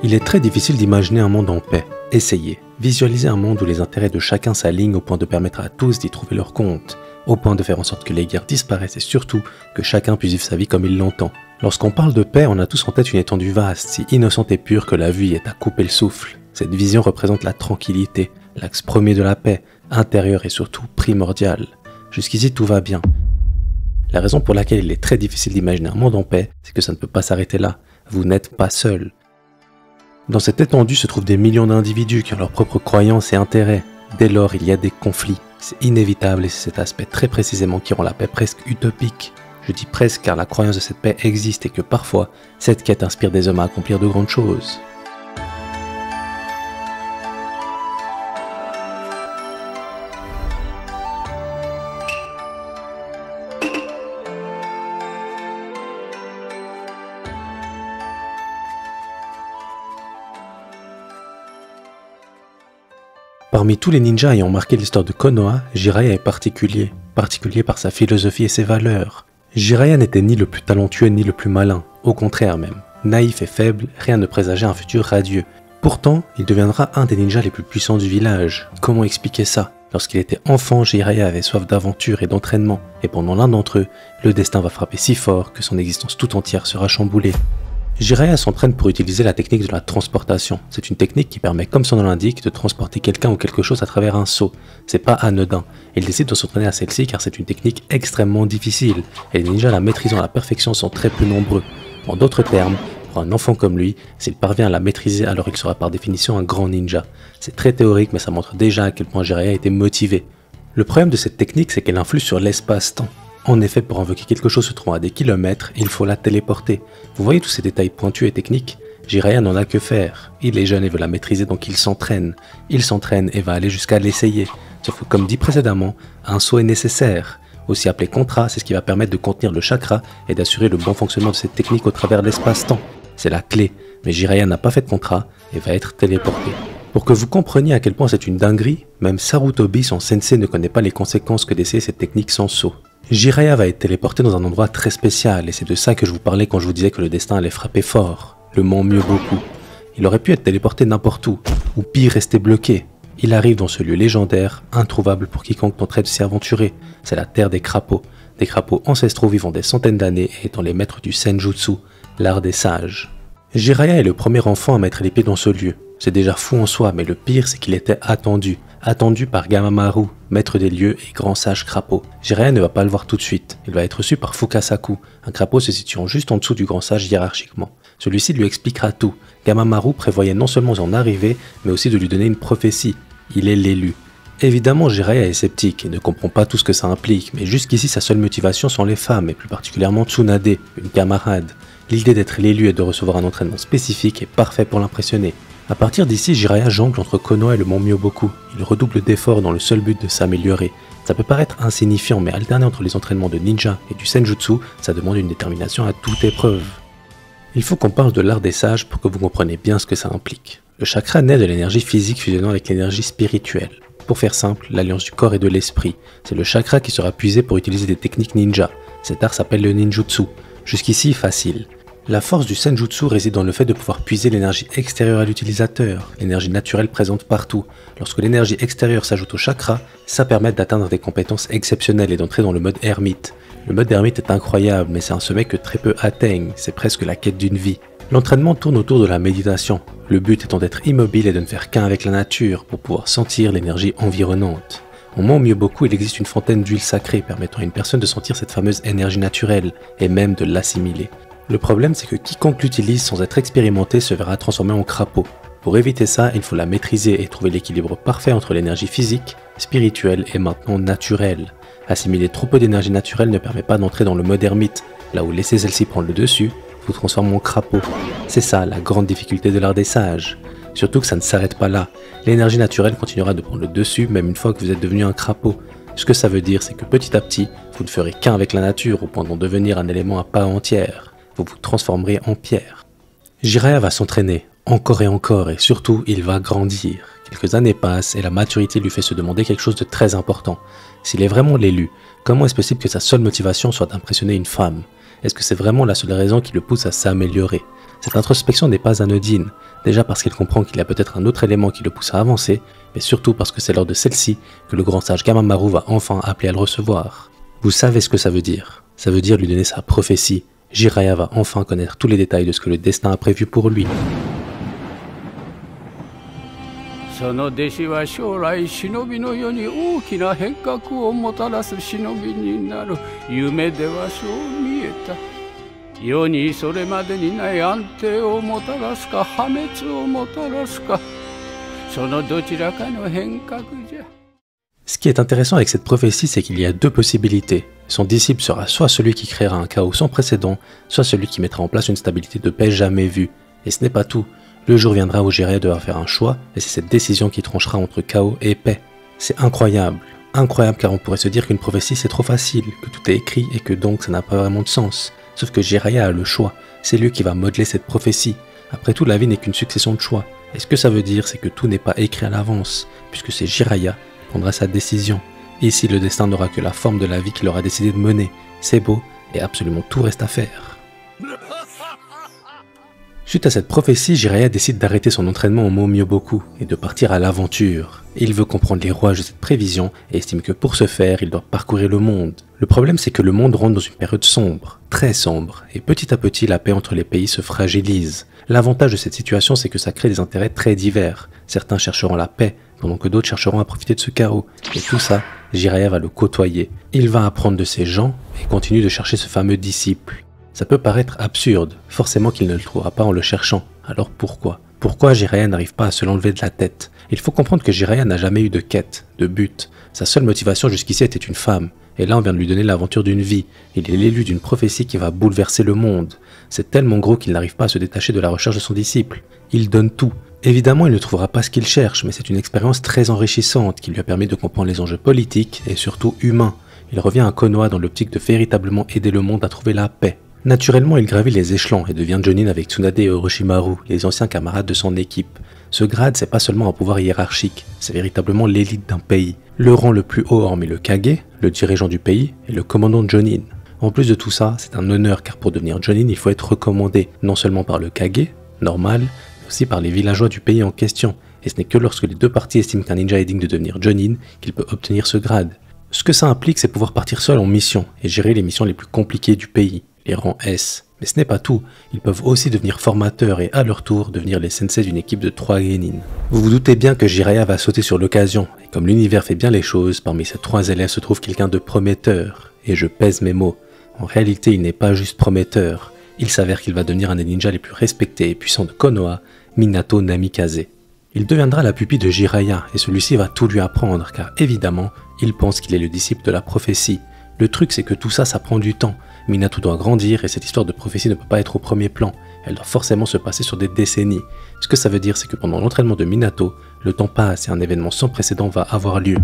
Il est très difficile d'imaginer un monde en paix. Essayez. Visualisez un monde où les intérêts de chacun s'alignent au point de permettre à tous d'y trouver leur compte, au point de faire en sorte que les guerres disparaissent et surtout que chacun puisse vivre sa vie comme il l'entend. Lorsqu'on parle de paix, on a tous en tête une étendue vaste, si innocente et pure que la vue est à couper le souffle. Cette vision représente la tranquillité, l'axe premier de la paix, intérieure et surtout primordiale. Jusqu'ici tout va bien. La raison pour laquelle il est très difficile d'imaginer un monde en paix, c'est que ça ne peut pas s'arrêter là. Vous n'êtes pas seul. Dans cette étendue se trouvent des millions d'individus qui ont leurs propres croyances et intérêts. Dès lors, il y a des conflits. C'est inévitable et c'est cet aspect très précisément qui rend la paix presque utopique. Je dis presque car la croyance de cette paix existe et que parfois, cette quête inspire des hommes à accomplir de grandes choses. Parmi tous les ninjas ayant marqué l'histoire de Konoha, Jiraiya est particulier par sa philosophie et ses valeurs. Jiraiya n'était ni le plus talentueux ni le plus malin, au contraire même. Naïf et faible, rien ne présageait un futur radieux. Pourtant, il deviendra un des ninjas les plus puissants du village. Comment expliquer ça? Lorsqu'il était enfant, Jiraiya avait soif d'aventure et d'entraînement, et pendant l'un d'entre eux, le destin va frapper si fort que son existence tout entière sera chamboulée. Jiraiya s'entraîne pour utiliser la technique de la transportation. C'est une technique qui permet, comme son nom l'indique, de transporter quelqu'un ou quelque chose à travers un seau. C'est pas anodin. Il décide de s'entraîner à celle-ci car c'est une technique extrêmement difficile, et les ninjas la maîtrisant à la perfection sont très peu nombreux. En d'autres termes, pour un enfant comme lui, s'il parvient à la maîtriser, alors il sera par définition un grand ninja. C'est très théorique, mais ça montre déjà à quel point Jiraiya était motivé. Le problème de cette technique, c'est qu'elle influe sur l'espace-temps. En effet, pour invoquer quelque chose se trouvant à des kilomètres, il faut la téléporter. Vous voyez tous ces détails pointus et techniques? Jiraiya n'en a que faire. Il est jeune et veut la maîtriser, donc il s'entraîne. Il s'entraîne et va aller jusqu'à l'essayer. Sauf que, comme dit précédemment, un saut est nécessaire. Aussi appelé contrat, c'est ce qui va permettre de contenir le chakra et d'assurer le bon fonctionnement de cette technique au travers de l'espace-temps. C'est la clé, mais Jiraiya n'a pas fait de contrat et va être téléporté. Pour que vous compreniez à quel point c'est une dinguerie, même Sarutobi, son sensei, ne connaît pas les conséquences que d'essayer cette technique sans saut. Jiraiya va être téléporté dans un endroit très spécial, et c'est de ça que je vous parlais quand je vous disais que le destin allait frapper fort, le mont Myoboku. Il aurait pu être téléporté n'importe où, ou pire rester bloqué. Il arrive dans ce lieu légendaire, introuvable pour quiconque tenterait de s'y aventurer. C'est la terre des crapauds ancestraux vivant des centaines d'années et étant les maîtres du Senjutsu, l'art des sages. Jiraiya est le premier enfant à mettre les pieds dans ce lieu. C'est déjà fou en soi, mais le pire c'est qu'il était attendu par Gamamaru, maître des lieux et grand sage crapaud. Jiraiya ne va pas le voir tout de suite, il va être reçu par Fukasaku, un crapaud se situant juste en dessous du grand sage hiérarchiquement. Celui-ci lui expliquera tout. Gamamaru prévoyait non seulement son arrivée, mais aussi de lui donner une prophétie. Il est l'élu. Évidemment, Jiraiya est sceptique et ne comprend pas tout ce que ça implique, mais jusqu'ici sa seule motivation sont les femmes, et plus particulièrement Tsunade, une camarade. L'idée d'être l'élu et de recevoir un entraînement spécifique est parfait pour l'impressionner. À partir d'ici, Jiraiya jongle entre Konoha et le mont Myoboku. Il redouble d'efforts dans le seul but de s'améliorer. Ça peut paraître insignifiant, mais alterner entre les entraînements de ninja et du senjutsu, ça demande une détermination à toute épreuve. Il faut qu'on parle de l'art des sages pour que vous compreniez bien ce que ça implique. Le chakra naît de l'énergie physique fusionnant avec l'énergie spirituelle. Pour faire simple, l'alliance du corps et de l'esprit. C'est le chakra qui sera puisé pour utiliser des techniques ninja. Cet art s'appelle le ninjutsu. Jusqu'ici, facile. La force du senjutsu réside dans le fait de pouvoir puiser l'énergie extérieure à l'utilisateur, l'énergie naturelle présente partout. Lorsque l'énergie extérieure s'ajoute au chakra, ça permet d'atteindre des compétences exceptionnelles et d'entrer dans le mode ermite. Le mode ermite est incroyable, mais c'est un sommet que très peu atteignent, c'est presque la quête d'une vie. L'entraînement tourne autour de la méditation, le but étant d'être immobile et de ne faire qu'un avec la nature pour pouvoir sentir l'énergie environnante. Au mont Myoboku, il existe une fontaine d'huile sacrée permettant à une personne de sentir cette fameuse énergie naturelle et même de l'assimiler. Le problème, c'est que quiconque l'utilise sans être expérimenté se verra transformé en crapaud. Pour éviter ça, il faut la maîtriser et trouver l'équilibre parfait entre l'énergie physique, spirituelle et maintenant naturelle. Assimiler trop peu d'énergie naturelle ne permet pas d'entrer dans le mode ermite, là où laisser celle-ci prendre le dessus vous transforme en crapaud. C'est ça la grande difficulté de l'art des sages. Surtout que ça ne s'arrête pas là. L'énergie naturelle continuera de prendre le dessus même une fois que vous êtes devenu un crapaud. Ce que ça veut dire, c'est que petit à petit, vous ne ferez qu'un avec la nature au point d'en devenir un élément à part entière. Vous vous transformerez en pierre. Jiraiya va s'entraîner, encore et surtout, il va grandir. Quelques années passent et la maturité lui fait se demander quelque chose de très important. S'il est vraiment l'élu, comment est-ce possible que sa seule motivation soit d'impressionner une femme? Est-ce que c'est vraiment la seule raison qui le pousse à s'améliorer? Cette introspection n'est pas anodine, déjà parce qu'il comprend qu'il y a peut-être un autre élément qui le pousse à avancer, mais surtout parce que c'est lors de celle-ci que le grand sage Gamamaru va enfin appeler à le recevoir. Vous savez ce que ça veut dire. Ça veut dire lui donner sa prophétie. Jiraiya va enfin connaître tous les détails de ce que le destin a prévu pour lui. その弟子は将来忍びの世に大きな変革をもたらす忍びになる。夢ではそう見えた。世にそれまでにない安定をもたらすか破滅をもたらすか、そのどちらかの変革じゃ。 Ce qui est intéressant avec cette prophétie, c'est qu'il y a deux possibilités. Son disciple sera soit celui qui créera un chaos sans précédent, soit celui qui mettra en place une stabilité de paix jamais vue. Et ce n'est pas tout. Le jour viendra où Jiraiya devra faire un choix, et c'est cette décision qui tranchera entre chaos et paix. C'est incroyable. Incroyable car on pourrait se dire qu'une prophétie c'est trop facile, que tout est écrit et que donc ça n'a pas vraiment de sens. Sauf que Jiraiya a le choix, c'est lui qui va modeler cette prophétie. Après tout, la vie n'est qu'une succession de choix. Et ce que ça veut dire, c'est que tout n'est pas écrit à l'avance, puisque c'est Jiraiya qui prendra sa décision. Ici, le destin n'aura que la forme de la vie qu'il aura décidé de mener. C'est beau, et absolument tout reste à faire. Suite à cette prophétie, Jiraiya décide d'arrêter son entraînement au Mont Myoboku et de partir à l'aventure. Il veut comprendre les rouages de cette prévision et estime que pour ce faire, il doit parcourir le monde. Le problème, c'est que le monde rentre dans une période sombre, très sombre, et petit à petit, la paix entre les pays se fragilise. L'avantage de cette situation, c'est que ça crée des intérêts très divers. Certains chercheront la paix, pendant que d'autres chercheront à profiter de ce chaos. Et tout ça, Jiraiya va le côtoyer. Il va apprendre de ces gens et continue de chercher ce fameux disciple. Ça peut paraître absurde, forcément qu'il ne le trouvera pas en le cherchant. Alors pourquoi? Pourquoi Jiraiya n'arrive pas à se l'enlever de la tête? Il faut comprendre que Jiraiya n'a jamais eu de quête, de but. Sa seule motivation jusqu'ici était une femme. Et là on vient de lui donner l'aventure d'une vie. Il est l'élu d'une prophétie qui va bouleverser le monde. C'est tellement gros qu'il n'arrive pas à se détacher de la recherche de son disciple. Il donne tout. Évidemment il ne trouvera pas ce qu'il cherche, mais c'est une expérience très enrichissante qui lui a permis de comprendre les enjeux politiques et surtout humains. Il revient à Konoha dans l'optique de véritablement aider le monde à trouver la paix. Naturellement, il gravit les échelons et devient Jonin avec Tsunade et Orochimaru, les anciens camarades de son équipe. Ce grade, c'est pas seulement un pouvoir hiérarchique, c'est véritablement l'élite d'un pays. Le rang le plus haut hormis le Kage, le dirigeant du pays, et le commandant de Jonin. En plus de tout ça, c'est un honneur car pour devenir Jonin, il faut être recommandé, non seulement par le Kage, normal, mais aussi par les villageois du pays en question. Et ce n'est que lorsque les deux parties estiment qu'un ninja est digne de devenir Jonin qu'il peut obtenir ce grade. Ce que ça implique, c'est pouvoir partir seul en mission et gérer les missions les plus compliquées du pays. Les rangs S. Mais ce n'est pas tout, ils peuvent aussi devenir formateurs et à leur tour devenir les sensei d'une équipe de 3 genin. Vous vous doutez bien que Jiraiya va sauter sur l'occasion, et comme l'univers fait bien les choses, parmi ces 3 élèves se trouve quelqu'un de prometteur. Et je pèse mes mots, en réalité il n'est pas juste prometteur, il s'avère qu'il va devenir un des ninjas les plus respectés et puissants de Konoha, Minato Namikaze. Il deviendra la pupille de Jiraiya, et celui-ci va tout lui apprendre, car évidemment, il pense qu'il est le disciple de la prophétie. Le truc c'est que tout ça, ça prend du temps. Minato doit grandir et cette histoire de prophétie ne peut pas être au premier plan, elle doit forcément se passer sur des décennies. Ce que ça veut dire c'est que pendant l'entraînement de Minato, le temps passe et un événement sans précédent va avoir lieu.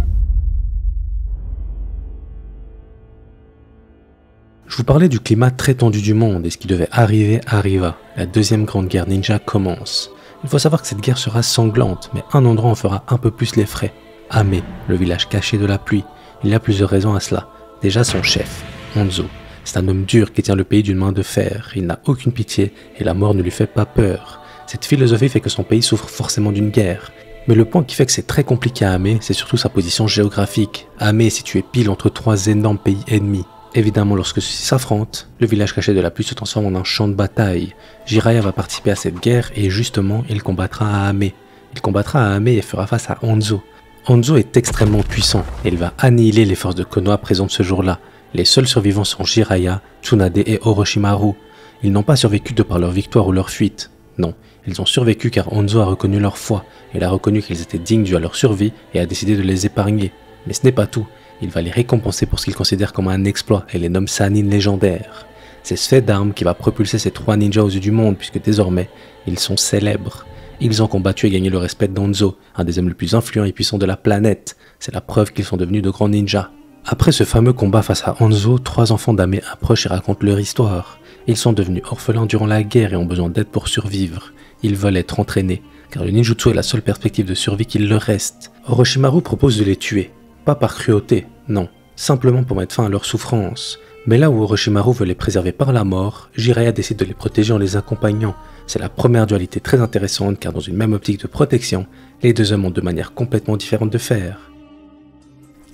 Je vous parlais du climat très tendu du monde et ce qui devait arriver arriva. La deuxième grande guerre ninja commence. Il faut savoir que cette guerre sera sanglante, mais un endroit en fera un peu plus les frais. Ame, le village caché de la pluie. Il y a plusieurs raisons à cela. Déjà son chef, Hanzo. C'est un homme dur qui tient le pays d'une main de fer, il n'a aucune pitié et la mort ne lui fait pas peur. Cette philosophie fait que son pays souffre forcément d'une guerre. Mais le point qui fait que c'est très compliqué à Ame, c'est surtout sa position géographique. Ame est situé pile entre 3 énormes pays ennemis. Évidemment, lorsque ceux-ci s'affrontent, le village caché de la pluie se transforme en un champ de bataille. Jiraiya va participer à cette guerre et justement, il combattra à Ame. Il combattra à Ame et fera face à Hanzo. Hanzo est extrêmement puissant et il va annihiler les forces de Konoha présentes ce jour-là. Les seuls survivants sont Jiraiya, Tsunade et Orochimaru. Ils n'ont pas survécu de par leur victoire ou leur fuite. Non, ils ont survécu car Hanzo a reconnu leur foi. Il a reconnu qu'ils étaient dignes dû à leur survie et a décidé de les épargner. Mais ce n'est pas tout. Il va les récompenser pour ce qu'il considère comme un exploit et les nomme Sannin légendaires. C'est ce fait d'armes qui va propulser ces 3 ninjas aux yeux du monde puisque désormais, ils sont célèbres. Ils ont combattu et gagné le respect d'Hanzo, un des hommes les plus influents et puissants de la planète. C'est la preuve qu'ils sont devenus de grands ninjas. Après ce fameux combat face à Hanzo, 3 enfants d'Ame approchent et racontent leur histoire. Ils sont devenus orphelins durant la guerre et ont besoin d'aide pour survivre. Ils veulent être entraînés, car le ninjutsu est la seule perspective de survie qu'il leur reste. Orochimaru propose de les tuer. Pas par cruauté, non. Simplement pour mettre fin à leur souffrance. Mais là où Orochimaru veut les préserver par la mort, Jiraiya décide de les protéger en les accompagnant. C'est la première dualité très intéressante car dans une même optique de protection, les deux hommes ont deux manières complètement différentes de faire.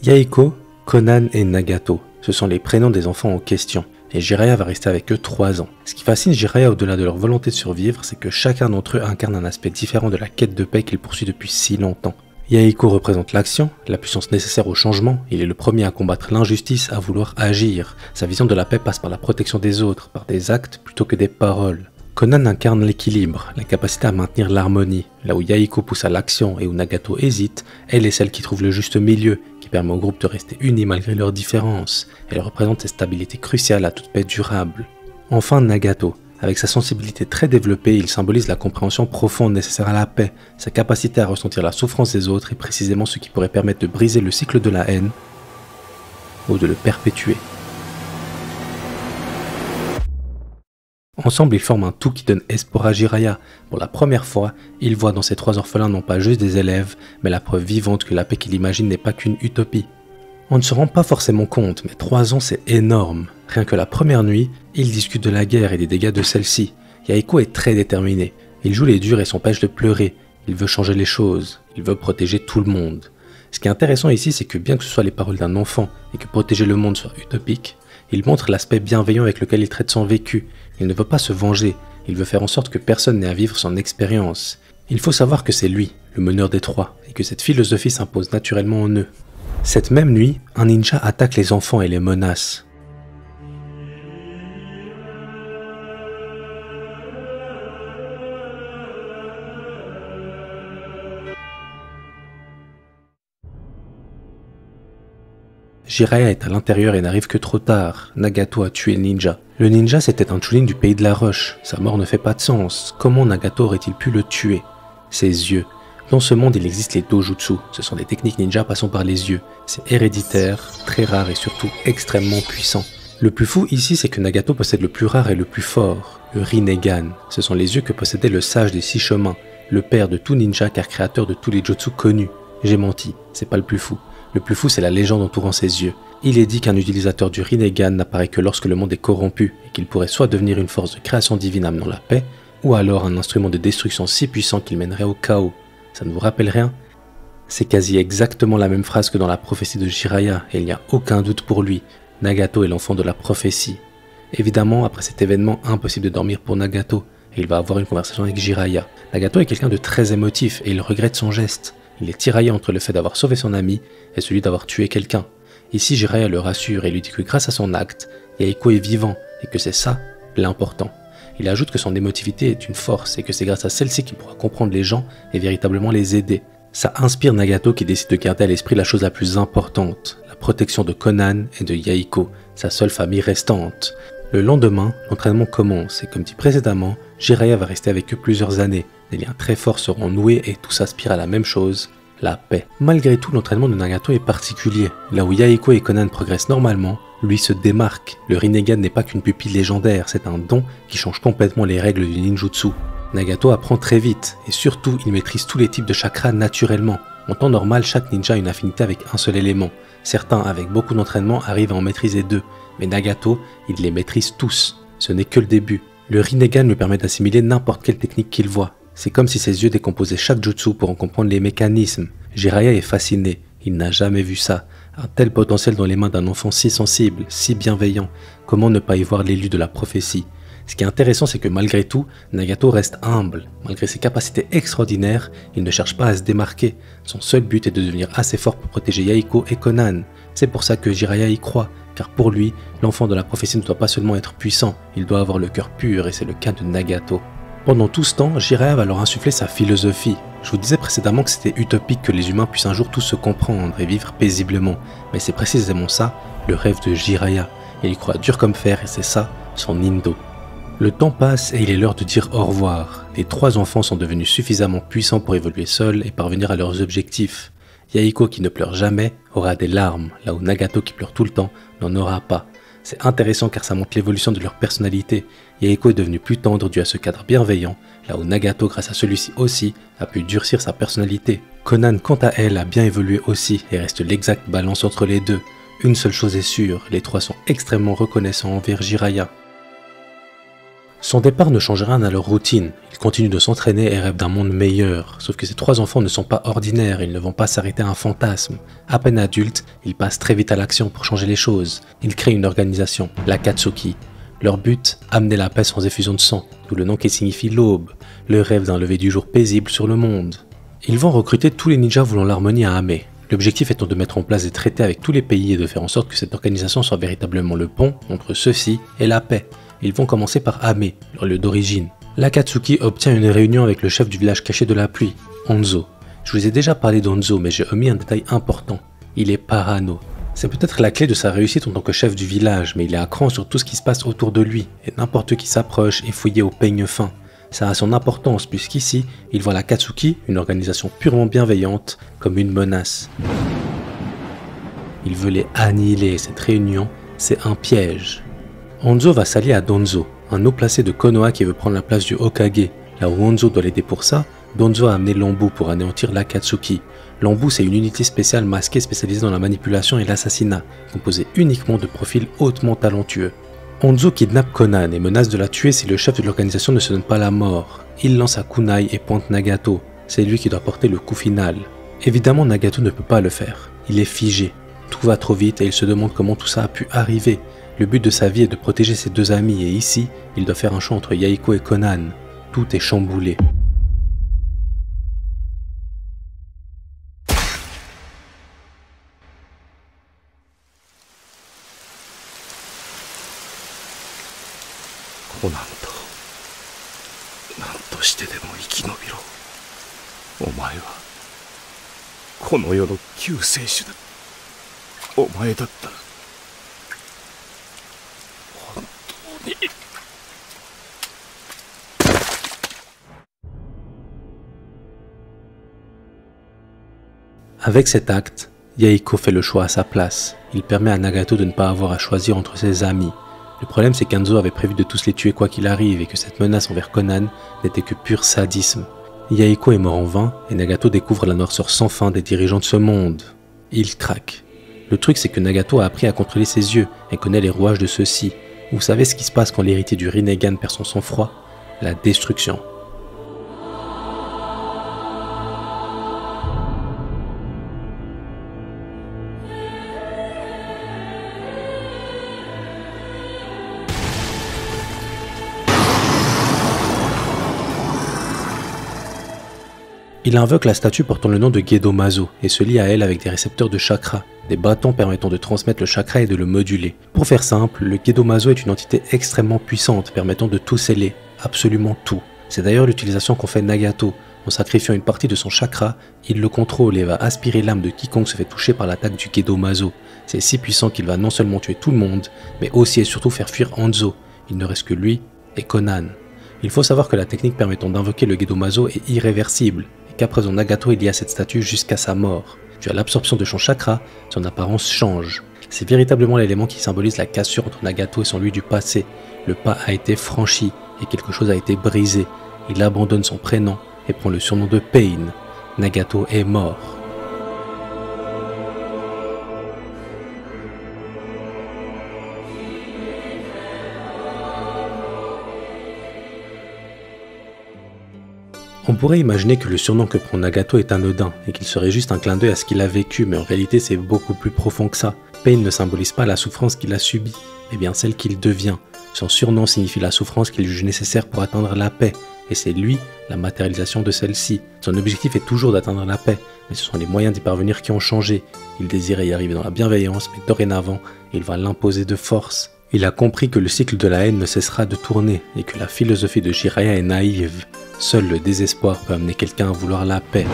Yahiko, Konan et Nagato, ce sont les prénoms des enfants en question, et Jiraiya va rester avec eux 3 ans. Ce qui fascine Jiraiya au-delà de leur volonté de survivre, c'est que chacun d'entre eux incarne un aspect différent de la quête de paix qu'il poursuit depuis si longtemps. Yahiko représente l'action, la puissance nécessaire au changement, il est le premier à combattre l'injustice, à vouloir agir. Sa vision de la paix passe par la protection des autres, par des actes plutôt que des paroles. Konan incarne l'équilibre, la capacité à maintenir l'harmonie. Là où Yahiko pousse à l'action et où Nagato hésite, elle est celle qui trouve le juste milieu, qui permet au groupe de rester unis malgré leurs différences. Elle représente cette stabilité cruciale à toute paix durable. Enfin Nagato. Avec sa sensibilité très développée, il symbolise la compréhension profonde nécessaire à la paix. Sa capacité à ressentir la souffrance des autres est précisément ce qui pourrait permettre de briser le cycle de la haine ou de le perpétuer. Ensemble, ils forment un tout qui donne espoir à Jiraiya. Pour la première fois, il voit dans ces 3 orphelins non pas juste des élèves, mais la preuve vivante que la paix qu'il imagine n'est pas qu'une utopie. On ne se rend pas forcément compte, mais 3 ans c'est énorme. Rien que la première nuit, ils discutent de la guerre et des dégâts de celle-ci. Yahiko est très déterminé. Il joue les durs et s'empêche de pleurer. Il veut changer les choses. Il veut protéger tout le monde. Ce qui est intéressant ici, c'est que bien que ce soit les paroles d'un enfant et que protéger le monde soit utopique, il montre l'aspect bienveillant avec lequel il traite son vécu. Il ne veut pas se venger. Il veut faire en sorte que personne n'ait à vivre son expérience. Il faut savoir que c'est lui, le meneur des 3, et que cette philosophie s'impose naturellement en eux. Cette même nuit, un ninja attaque les enfants et les menace. Jiraiya est à l'intérieur et n'arrive que trop tard. Nagato a tué le ninja. Le ninja c'était un Chunin du pays de la roche. Sa mort ne fait pas de sens. Comment Nagato aurait-il pu le tuer? Ses yeux. Dans ce monde, il existe les dojutsu. Ce sont des techniques ninja passant par les yeux. C'est héréditaire, très rare et surtout extrêmement puissant. Le plus fou ici, c'est que Nagato possède le plus rare et le plus fort, le Rinnegan. Ce sont les yeux que possédait le sage des 6 chemins, le père de tout ninja car créateur de tous les jutsu connus. J'ai menti, c'est pas le plus fou. Le plus fou, c'est la légende entourant ses yeux. Il est dit qu'un utilisateur du Rinnegan n'apparaît que lorsque le monde est corrompu et qu'il pourrait soit devenir une force de création divine amenant la paix, ou alors un instrument de destruction si puissant qu'il mènerait au chaos. Ça ne vous rappelle rien? C'est quasi exactement la même phrase que dans la prophétie de Jiraiya, et il n'y a aucun doute pour lui. Nagato est l'enfant de la prophétie. Évidemment, après cet événement, impossible de dormir pour Nagato, et il va avoir une conversation avec Jiraiya. Nagato est quelqu'un de très émotif, et il regrette son geste. Il est tiraillé entre le fait d'avoir sauvé son ami, et celui d'avoir tué quelqu'un. Ici, Jiraiya le rassure et lui dit que grâce à son acte, Yahiko est vivant, et que c'est ça, l'important. Il ajoute que son émotivité est une force, et que c'est grâce à celle-ci qu'il pourra comprendre les gens et véritablement les aider. Ça inspire Nagato qui décide de garder à l'esprit la chose la plus importante, la protection de Konan et de Yahiko, sa seule famille restante. Le lendemain, l'entraînement commence et comme dit précédemment, Jiraiya va rester avec eux plusieurs années. Des liens très forts seront noués et tout s'aspire à la même chose, la paix. Malgré tout, l'entraînement de Nagato est particulier. Là où Yahiko et Konan progressent normalement, lui se démarque. Le Rinnegan n'est pas qu'une pupille légendaire, c'est un don qui change complètement les règles du ninjutsu. Nagato apprend très vite, et surtout, il maîtrise tous les types de chakras naturellement. En temps normal, chaque ninja a une affinité avec un seul élément. Certains, avec beaucoup d'entraînement, arrivent à en maîtriser 2, mais Nagato, il les maîtrise tous. Ce n'est que le début. Le Rinnegan lui permet d'assimiler n'importe quelle technique qu'il voit. C'est comme si ses yeux décomposaient chaque jutsu pour en comprendre les mécanismes. Jiraiya est fasciné, il n'a jamais vu ça. Un tel potentiel dans les mains d'un enfant si sensible, si bienveillant, comment ne pas y voir l'élu de la prophétie? Ce qui est intéressant, c'est que malgré tout, Nagato reste humble. Malgré ses capacités extraordinaires, il ne cherche pas à se démarquer. Son seul but est de devenir assez fort pour protéger Yahiko et Konan. C'est pour ça que Jiraiya y croit, car pour lui, l'enfant de la prophétie ne doit pas seulement être puissant, il doit avoir le cœur pur et c'est le cas de Nagato. Pendant tout ce temps, Jiraiya va leur insuffler sa philosophie. Je vous disais précédemment que c'était utopique que les humains puissent un jour tous se comprendre et vivre paisiblement, mais c'est précisément ça, le rêve de Jiraiya. Il y croit dur comme fer et c'est ça, son Indo. Le temps passe et il est l'heure de dire au revoir. Les 3 enfants sont devenus suffisamment puissants pour évoluer seuls et parvenir à leurs objectifs. Yahiko qui ne pleure jamais aura des larmes, là où Nagato qui pleure tout le temps n'en aura pas. C'est intéressant car ça montre l'évolution de leur personnalité. Yahiko est devenu plus tendre dû à ce cadre bienveillant, là où Nagato grâce à celui-ci aussi a pu durcir sa personnalité. Konan quant à elle a bien évolué aussi et reste l'exacte balance entre les deux. Une seule chose est sûre, les trois sont extrêmement reconnaissants envers Jiraiya. Son départ ne change rien à leur routine, ils continuent de s'entraîner et rêvent d'un monde meilleur, sauf que ces trois enfants ne sont pas ordinaires, ils ne vont pas s'arrêter à un fantasme. À peine adultes, ils passent très vite à l'action pour changer les choses. Ils créent une organisation, l'Akatsuki. Leur but, amener la paix sans effusion de sang, d'où le nom qui signifie l'aube, le rêve d'un lever du jour paisible sur le monde. Ils vont recruter tous les ninjas voulant l'harmonie à Ame. L'objectif étant de mettre en place des traités avec tous les pays et de faire en sorte que cette organisation soit véritablement le pont entre ceux-ci et la paix. Ils vont commencer par Ame, leur lieu d'origine. L'Akatsuki obtient une réunion avec le chef du village caché de la pluie, Honzo. Je vous ai déjà parlé d'Honzo, mais j'ai omis un détail important. Il est parano. C'est peut-être la clé de sa réussite en tant que chef du village, mais il est à cran sur tout ce qui se passe autour de lui, et n'importe qui s'approche est fouillé au peigne fin. Ça a son importance, puisqu'ici, il voit l'Akatsuki, une organisation purement bienveillante, comme une menace. Il veut les annihiler, et cette réunion, c'est un piège. Honzo va s'allier à Donzo, un haut placé de Konoha qui veut prendre la place du Hokage. Là où Honzo doit l'aider pour ça, Donzo a amené l'Anbu pour anéantir l'Akatsuki. L'Anbu, c'est une unité spéciale masquée spécialisée dans la manipulation et l'assassinat, composée uniquement de profils hautement talentueux. Honzo kidnappe Konan et menace de la tuer si le chef de l'organisation ne se donne pas la mort. Il lance sa kunai et pointe Nagato. C'est lui qui doit porter le coup final. Évidemment, Nagato ne peut pas le faire. Il est figé. Tout va trop vite et il se demande comment tout ça a pu arriver. Le but de sa vie est de protéger ses deux amis et ici, il doit faire un choix entre Yahiko et Konan. Tout est chamboulé. Avec cet acte, Yahiko fait le choix à sa place. Il permet à Nagato de ne pas avoir à choisir entre ses amis. Le problème c'est qu'Hanzo avait prévu de tous les tuer quoi qu'il arrive et que cette menace envers Konan n'était que pur sadisme. Yahiko est mort en vain et Nagato découvre la noirceur sans fin des dirigeants de ce monde. Il craque. Le truc c'est que Nagato a appris à contrôler ses yeux et connaît les rouages de ceux-ci. Vous savez ce qui se passe quand l'héritier du Rinnegan perd son sang-froid? La destruction. Il invoque la statue portant le nom de Gedomazo et se lie à elle avec des récepteurs de chakra, des bâtons permettant de transmettre le chakra et de le moduler. Pour faire simple, le Gedomazo est une entité extrêmement puissante permettant de tout sceller, absolument tout. C'est d'ailleurs l'utilisation qu'en fait Nagato. En sacrifiant une partie de son chakra, il le contrôle et va aspirer l'âme de quiconque se fait toucher par l'attaque du Gedomazo. C'est si puissant qu'il va non seulement tuer tout le monde, mais aussi et surtout faire fuir Hanzo. Il ne reste que lui et Konan. Il faut savoir que la technique permettant d'invoquer le Gedomazo est irréversible, qu'à présent Nagato est lié à cette statue jusqu'à sa mort. Dû à l'absorption de son chakra, son apparence change. C'est véritablement l'élément qui symbolise la cassure entre Nagato et son lui du passé. Le pas a été franchi et quelque chose a été brisé. Il abandonne son prénom et prend le surnom de Pain. Nagato est mort. On pourrait imaginer que le surnom que prend Nagato est anodin et qu'il serait juste un clin d'œil à ce qu'il a vécu, mais en réalité c'est beaucoup plus profond que ça. Pain ne symbolise pas la souffrance qu'il a subie, mais bien celle qu'il devient. Son surnom signifie la souffrance qu'il juge nécessaire pour atteindre la paix, et c'est lui la matérialisation de celle-ci. Son objectif est toujours d'atteindre la paix, mais ce sont les moyens d'y parvenir qui ont changé. Il désirait y arriver dans la bienveillance, mais dorénavant, il va l'imposer de force. Il a compris que le cycle de la haine ne cessera de tourner et que la philosophie de Jiraiya est naïve. Seul le désespoir peut amener quelqu'un à vouloir la paix.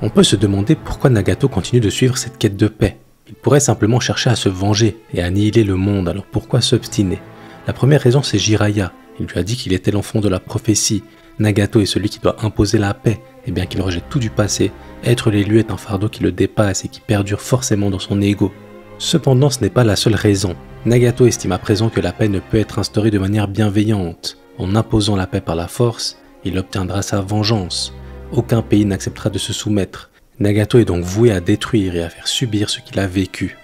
On peut se demander pourquoi Nagato continue de suivre cette quête de paix. Il pourrait simplement chercher à se venger et à annihiler le monde, alors pourquoi s'obstiner? La première raison c'est Jiraiya. Il lui a dit qu'il était l'enfant de la prophétie. Nagato est celui qui doit imposer la paix, et bien qu'il rejette tout du passé, être l'élu est un fardeau qui le dépasse et qui perdure forcément dans son ego. Cependant, ce n'est pas la seule raison. Nagato estime à présent que la paix ne peut être instaurée de manière bienveillante. En imposant la paix par la force, il obtiendra sa vengeance. Aucun pays n'acceptera de se soumettre. Nagato est donc voué à détruire et à faire subir ce qu'il a vécu.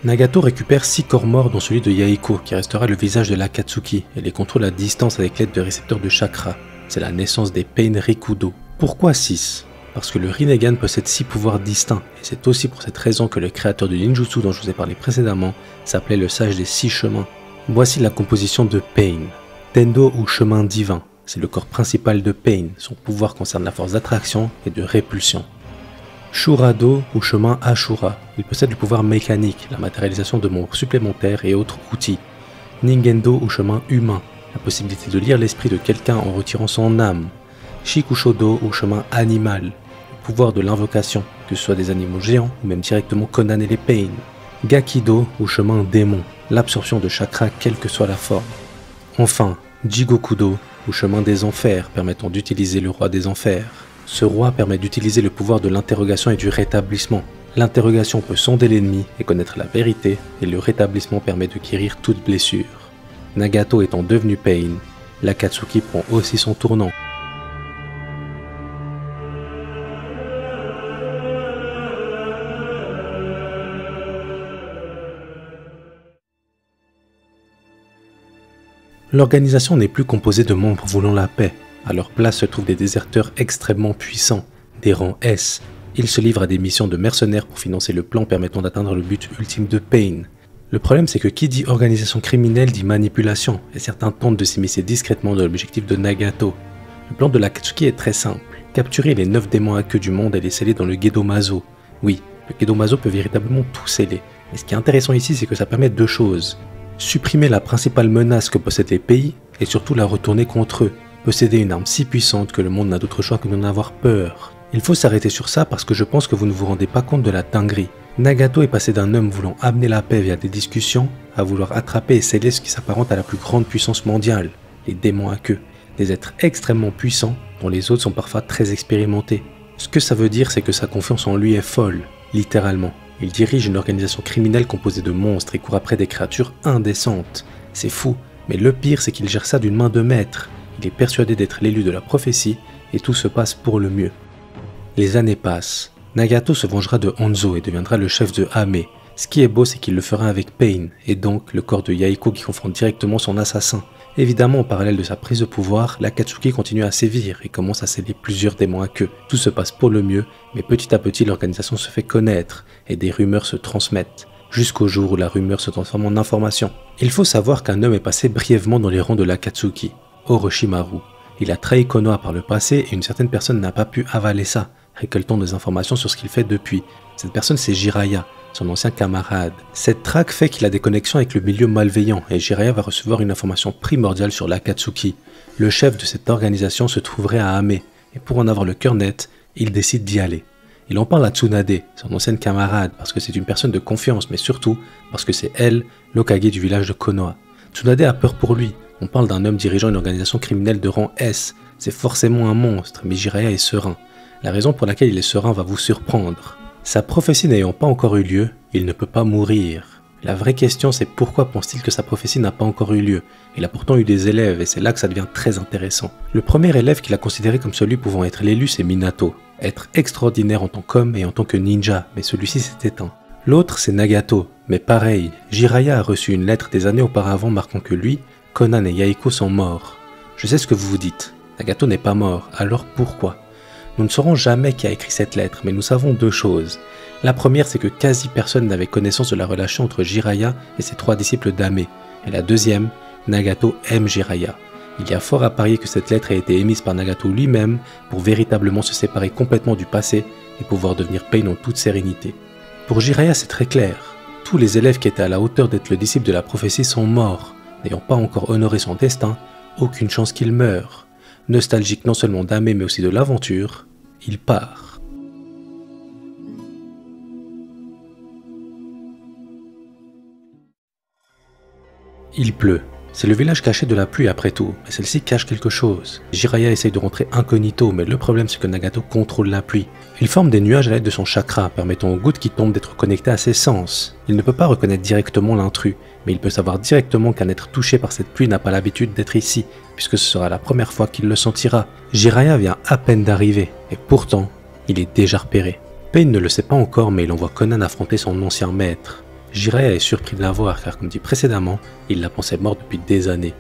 Nagato récupère 6 corps morts dont celui de Yaeko qui restera le visage de l'Akatsuki et les contrôle à distance avec l'aide de récepteurs de chakra. C'est la naissance des Pain Rikudo. Pourquoi 6 ? Parce que le Rinnegan possède 6 pouvoirs distincts et c'est aussi pour cette raison que le créateur du ninjutsu dont je vous ai parlé précédemment s'appelait le sage des 6 chemins. Voici la composition de Pain. Tendo ou chemin divin, c'est le corps principal de Pain, son pouvoir concerne la force d'attraction et de répulsion. Shurado ou chemin Ashura, il possède le pouvoir mécanique, la matérialisation de membres supplémentaires et autres outils. Ningendo ou chemin humain, la possibilité de lire l'esprit de quelqu'un en retirant son âme. Shikushodo ou chemin animal, le pouvoir de l'invocation, que ce soit des animaux géants ou même directement Conan et les Pain. Gakido ou chemin démon, l'absorption de chakra quelle que soit la forme. Enfin, Jigokudo ou chemin des enfers, permettant d'utiliser le roi des enfers. Ce roi permet d'utiliser le pouvoir de l'interrogation et du rétablissement. L'interrogation peut sonder l'ennemi et connaître la vérité, et le rétablissement permet de guérir toute blessure. Nagato étant devenu Pain, l'Akatsuki prend aussi son tournant. L'organisation n'est plus composée de membres voulant la paix. À leur place se trouvent des déserteurs extrêmement puissants, des rangs S. Ils se livrent à des missions de mercenaires pour financer le plan permettant d'atteindre le but ultime de Pain. Le problème c'est que qui dit organisation criminelle dit manipulation, et certains tentent de s'immiscer discrètement dans l'objectif de Nagato. Le plan de l'Akatsuki est très simple, capturer les 9 démons à queue du monde et les sceller dans le Gedomazo. Oui, le Gedomazo peut véritablement tout sceller, mais ce qui est intéressant ici c'est que ça permet 2 choses. Supprimer la principale menace que possèdent les pays, et surtout la retourner contre eux. Posséder une arme si puissante que le monde n'a d'autre choix que d'en avoir peur. Il faut s'arrêter sur ça parce que je pense que vous ne vous rendez pas compte de la dinguerie. Nagato est passé d'un homme voulant amener la paix via des discussions à vouloir attraper et sceller ce qui s'apparente à la plus grande puissance mondiale, les démons à queue. Des êtres extrêmement puissants dont les autres sont parfois très expérimentés. Ce que ça veut dire c'est que sa confiance en lui est folle, littéralement. Il dirige une organisation criminelle composée de monstres et court après des créatures indécentes. C'est fou, mais le pire c'est qu'il gère ça d'une main de maître. Il est persuadé d'être l'élu de la prophétie et tout se passe pour le mieux. Les années passent. Nagato se vengera de Hanzo et deviendra le chef de Ame. Ce qui est beau, c'est qu'il le fera avec Pain, et donc le corps de Yaeko qui confronte directement son assassin. Évidemment, en parallèle de sa prise de pouvoir, l'Akatsuki continue à sévir et commence à sceller plusieurs démons à queue. Tout se passe pour le mieux, mais petit à petit l'organisation se fait connaître et des rumeurs se transmettent. Jusqu'au jour où la rumeur se transforme en information. Il faut savoir qu'un homme est passé brièvement dans les rangs de l'Akatsuki. Orochimaru. Il a trahi Konoha par le passé et une certaine personne n'a pas pu avaler ça, récoltant des informations sur ce qu'il fait depuis. Cette personne c'est Jiraiya, son ancien camarade. Cette traque fait qu'il a des connexions avec le milieu malveillant et Jiraiya va recevoir une information primordiale sur l'Akatsuki. Le chef de cette organisation se trouverait à Ame, et pour en avoir le cœur net, il décide d'y aller. Il en parle à Tsunade, son ancienne camarade, parce que c'est une personne de confiance, mais surtout parce que c'est elle, l'Hokage du village de Konoha. Tsunade a peur pour lui. On parle d'un homme dirigeant une organisation criminelle de rang S. C'est forcément un monstre, mais Jiraiya est serein. La raison pour laquelle il est serein va vous surprendre. Sa prophétie n'ayant pas encore eu lieu, il ne peut pas mourir. La vraie question c'est pourquoi pense-t-il que sa prophétie n'a pas encore eu lieu? Il a pourtant eu des élèves et c'est là que ça devient très intéressant. Le premier élève qu'il a considéré comme celui pouvant être l'élu c'est Minato. Être extraordinaire en tant qu'homme et en tant que ninja, mais celui-ci s'est éteint. L'autre c'est Nagato, mais pareil, Jiraiya a reçu une lettre des années auparavant marquant que lui, Conan et Yaeko sont morts. Je sais ce que vous vous dites, Nagato n'est pas mort, alors pourquoi? Nous ne saurons jamais qui a écrit cette lettre, mais nous savons 2 choses. La première, c'est que quasi personne n'avait connaissance de la relation entre Jiraiya et ses 3 disciples d'Ame. Et la deuxième, Nagato aime Jiraiya. Il y a fort à parier que cette lettre a été émise par Nagato lui-même pour véritablement se séparer complètement du passé et pouvoir devenir Pain en toute sérénité. Pour Jiraiya, c'est très clair. Tous les élèves qui étaient à la hauteur d'être le disciple de la prophétie sont morts. N'ayant pas encore honoré son destin, aucune chance qu'il meure. Nostalgique non seulement d'Ame mais aussi de l'aventure, il part. Il pleut. C'est le village caché de la pluie après tout, mais celle-ci cache quelque chose. Jiraiya essaye de rentrer incognito, mais le problème c'est que Nagato contrôle la pluie. Il forme des nuages à l'aide de son chakra, permettant aux gouttes qui tombent d'être connectées à ses sens. Il ne peut pas reconnaître directement l'intrus, mais il peut savoir directement qu'un être touché par cette pluie n'a pas l'habitude d'être ici, puisque ce sera la première fois qu'il le sentira. Jiraiya vient à peine d'arriver, et pourtant, Il est déjà repéré. Pain ne le sait pas encore, mais il envoie Conan affronter son ancien maître. Jiraiya est surpris de la voir car, comme dit précédemment, il la pensait morte depuis des années.